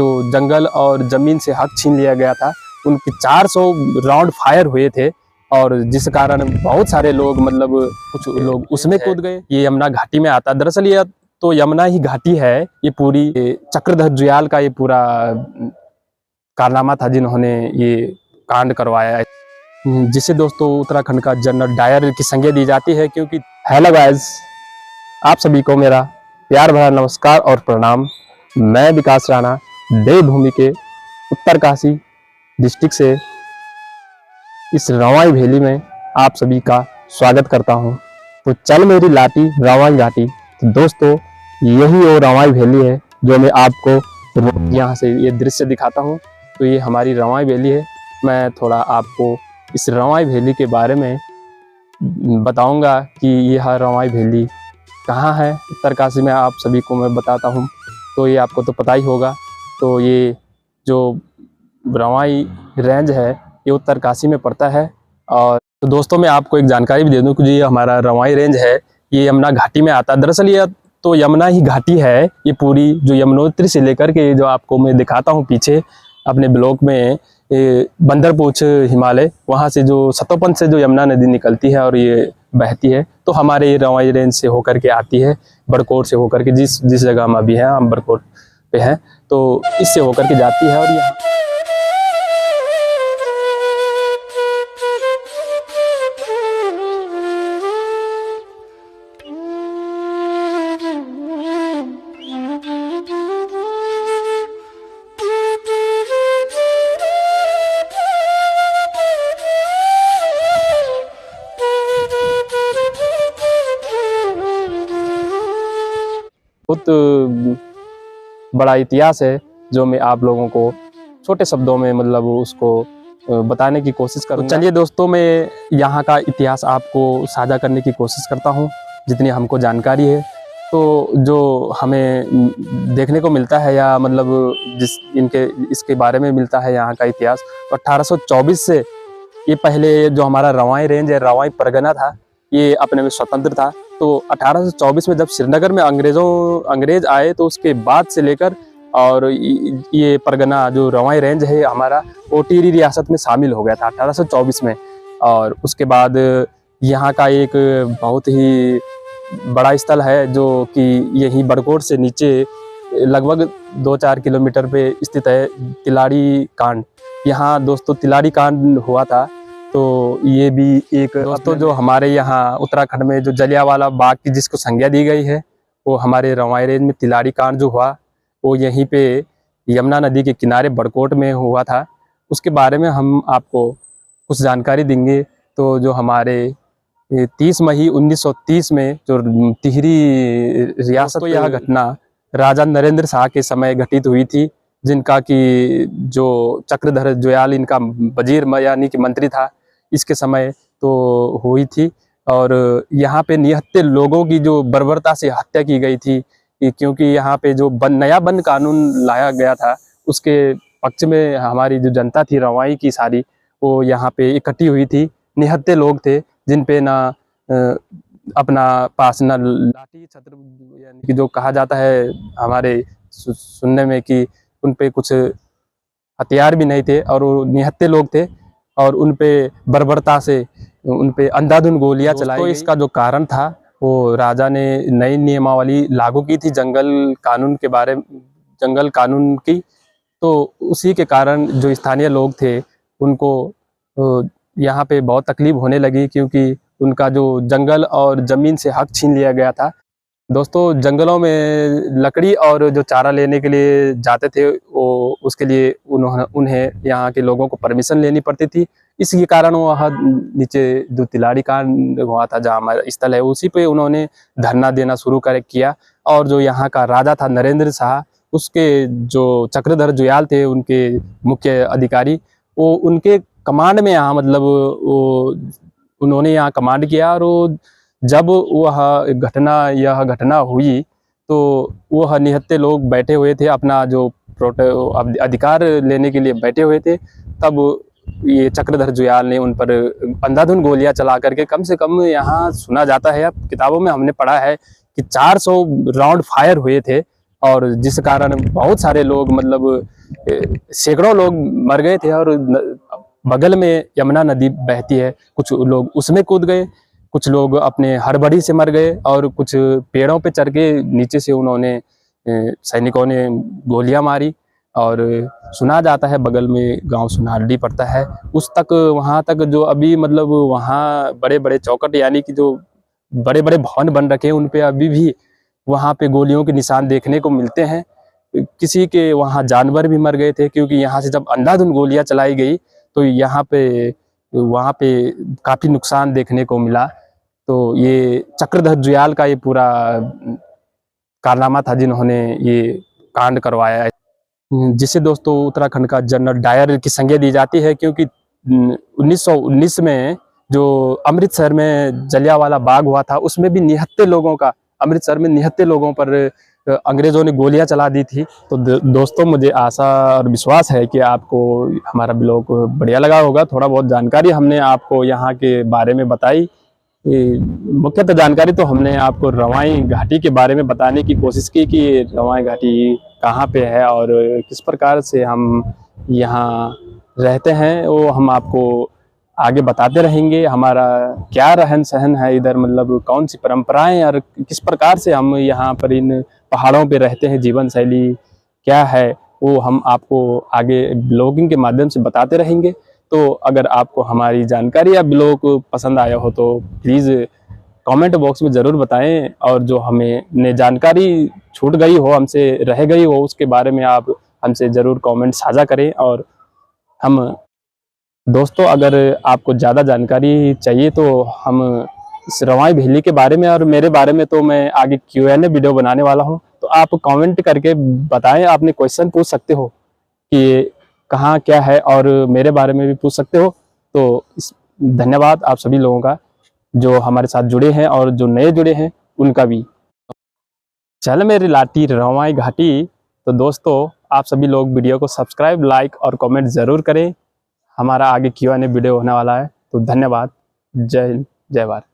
जो जंगल और जमीन से हक छीन लिया गया था, उनके 400 राउंड फायर हुए थे और जिस कारण बहुत सारे लोग मतलब कुछ लोग उसमें कूद गए। ये यमुना घाटी में आता है। दरअसल ये तो यमुना ही घाटी है। ये पूरी चक्रधर जुयाल का ये पूरा कारनामा था जिन्होंने ये कांड करवाया है, जिसे दोस्तों उत्तराखंड का जनरल डायर की संज्ञा दी जाती है। क्योंकि हेलो गाइस, आप सभी को मेरा प्यार भरा नमस्कार और प्रणाम। मैं विकास राणा देवभूमि के उत्तरकाशी डिस्ट्रिक्ट से इस रवाई वैली में आप सभी का स्वागत करता हूं। तो चल मेरी लाटी रवाई घाटी। तो दोस्तों यही वो रवाई वैली है जो मैं आपको यहाँ से ये दृश्य दिखाता हूं। तो ये हमारी रवाई वैली है। मैं थोड़ा आपको इस रवाई वैली के बारे में बताऊंगा कि यह रवाई वैली कहाँ है। उत्तरकाशी में आप सभी को मैं बताता हूँ, तो ये आपको तो पता ही होगा। तो ये जो रवाई रेंज है ये उत्तरकाशी में पड़ता है। और तो दोस्तों मैं आपको एक जानकारी भी दे दूं कि ये हमारा रवाई रेंज है ये यमुना घाटी में आता है। दरअसल ये तो यमुना ही घाटी है। ये पूरी जो यमुनोत्री से लेकर के जो आपको मैं दिखाता हूँ पीछे अपने ब्लॉग में, बंदरपूछ हिमालय, वहाँ से जो सतोपंथ से जो यमुना नदी निकलती है और ये बहती है, तो हमारे ये रवाई रेंज से होकर के आती है, बड़कोट से होकर के। जिस जगह हम अभी हैं, हम बड़कोट पे हैं, तो इससे होकर के जाती है। और यहाँ बहुत बड़ा इतिहास है जो मैं आप लोगों को छोटे शब्दों में मतलब उसको बताने की कोशिश करूँगा। तो चलिए दोस्तों, मैं यहाँ का इतिहास आपको साझा करने की कोशिश करता हूँ जितनी हमको जानकारी है। तो जो हमें देखने को मिलता है या मतलब इसके बारे में मिलता है यहाँ का इतिहास, तो 1824 से ये पहले जो हमारा रवाई रेंज है, रवाई परगना था, ये अपने में स्वतंत्र था। तो 1824 में जब श्रीनगर में अंग्रेज आए, तो उसके बाद से लेकर और ये परगना जो रवाई रेंज है हमारा, वो टिहरी रियासत में शामिल हो गया था 1824 में। और उसके बाद यहाँ का एक बहुत ही बड़ा स्थल है जो कि यही बड़कोट से नीचे लगभग 2-4 किलोमीटर पे स्थित है, तिलारी कांड। यहाँ दोस्तों तिलारी कांड हुआ था। तो ये भी एक दोस्तों जो हमारे यहाँ उत्तराखंड में जो जलियांवाला बाग की जिसको संज्ञा दी गई है, वो हमारे रवाई रेंज में तिलारी कांड जो हुआ वो यहीं पे यमुना नदी के किनारे बड़कोट में हुआ था। उसके बारे में हम आपको कुछ जानकारी देंगे। तो जो हमारे 30 मई 1930 में जो टिहरी रियासत, तो यह घटना राजा नरेंद्र शाह के समय घटित हुई थी, जिनका कि जो चक्रधर जुयाल इनका वजीर यानी कि मंत्री था इसके समय तो हुई थी। और यहाँ पे निहत्थे लोगों की जो बर्बरता से हत्या की गई थी, क्योंकि यहाँ पे जो नया वन कानून लाया गया था उसके पक्ष में हमारी जो जनता थी रवाई की सारी, वो यहाँ पे इकट्ठी हुई थी। निहत्थे लोग थे जिन पे ना अपना पास न लाठी छत्र यानी कि जो कहा जाता है हमारे सुनने में कि उन पे कुछ हथियार भी नहीं थे, और वो निहत्थे लोग थे और उन पे बर्बरता से उन पे अंधाधुंध गोलियां चलाई। तो इसका जो कारण था वो राजा ने नई नियमावली लागू की थी जंगल कानून की। तो उसी के कारण जो स्थानीय लोग थे उनको यहाँ पे बहुत तकलीफ होने लगी, क्योंकि उनका जो जंगल और जमीन से हक छीन लिया गया था। दोस्तों जंगलों में लकड़ी और जो चारा लेने के लिए जाते थे, वो उसके लिए उन्हें यहाँ के लोगों को परमिशन लेनी पड़ती थी। इसी कारण वह नीचे जो तिलारी कांड हुआ था जहाँ हमारा स्थल है, उसी पे उन्होंने धरना देना शुरू किया। और जो यहाँ का राजा था नरेंद्र शाह, उसके जो चक्रधर जुयाल थे उनके मुख्य अधिकारी, वो उनके कमांड में यहाँ मतलब वो उन्होंने यहाँ कमांड किया। और जब यह घटना हुई तो वह निहत्थे लोग बैठे हुए थे, अपना जो अधिकार लेने के लिए बैठे हुए थे। तब ये चक्रधर जुयाल ने उन पर अंधाधुंध गोलियां चला करके, कम से कम यहाँ सुना जाता है, किताबों में हमने पढ़ा है कि 400 राउंड फायर हुए थे और जिस कारण बहुत सारे लोग मतलब सैकड़ों लोग मर गए थे। और बगल में यमुना नदी बहती है, कुछ लोग उसमें कूद गए, कुछ लोग अपने हड़बड़ी से मर गए, और कुछ पेड़ों पे चढ़ के नीचे से उन्होंने सैनिकों ने गोलियां मारी। और सुना जाता है बगल में गांव सुनारडी पड़ता है, उस तक वहां तक जो अभी मतलब वहां बड़े बड़े चौखट यानी कि जो बड़े बड़े भवन बन रखे हैं, उन पे अभी भी वहां पे गोलियों के निशान देखने को मिलते हैं। किसी के वहां जानवर भी मर गए थे, क्योंकि यहाँ से जब अंधाधुंध गोलियां चलाई गई तो यहाँ पे वहां पे काफी नुकसान देखने को मिला। तो ये चक्रधर जुयाल का ये पूरा कारनामा था जिन्होंने ये कांड करवाया है, जिसे दोस्तों उत्तराखंड का जनरल डायर की संज्ञा दी जाती है। क्योंकि 1919 में जो अमृतसर में जलियांवाला बाग हुआ था, उसमें भी निहत्थे लोगों का, अमृतसर में निहत्थे लोगों पर अंग्रेजों ने गोलियां चला दी थी। तो दोस्तों मुझे आशा और विश्वास है कि आपको हमारा ब्लॉग बढ़िया लगा होगा। थोड़ा बहुत जानकारी हमने आपको यहाँ के बारे में बताई। मुख्यतः जानकारी तो हमने आपको रवाई घाटी के बारे में बताने की कोशिश की कि रवाई घाटी कहाँ पे है और किस प्रकार से हम यहाँ रहते हैं, वो हम आपको आगे बताते रहेंगे। हमारा क्या रहन सहन है इधर, मतलब कौन सी परंपराएं और किस प्रकार से हम यहाँ पर इन पहाड़ों पे रहते हैं, जीवन शैली क्या है, वो हम आपको आगे ब्लॉगिंग के माध्यम से बताते रहेंगे। तो अगर आपको हमारी जानकारी या ब्लॉग पसंद आया हो तो प्लीज़ कमेंट बॉक्स में ज़रूर बताएं, और जो हमें जानकारी छूट गई हो, हमसे रह गई हो, उसके बारे में आप हमसे ज़रूर कमेंट साझा करें। और हम दोस्तों अगर आपको ज़्यादा जानकारी चाहिए तो हम इस रवाई वैली के बारे में और मेरे बारे में तो मैं आगे Q&A वीडियो बनाने वाला हूं, तो आप कमेंट करके बताएं। आपने क्वेश्चन पूछ सकते हो कि कहाँ क्या है, और मेरे बारे में भी पूछ सकते हो। तो धन्यवाद आप सभी लोगों का जो हमारे साथ जुड़े हैं, और जो नए जुड़े हैं उनका भी। चल मेरी लाठी रवाई घाटी। तो दोस्तों आप सभी लोग वीडियो को सब्सक्राइब, लाइक और कमेंट ज़रूर करें। हमारा आगे Q&A वीडियो होने वाला है। तो धन्यवाद। जय हिंद, जय भारत।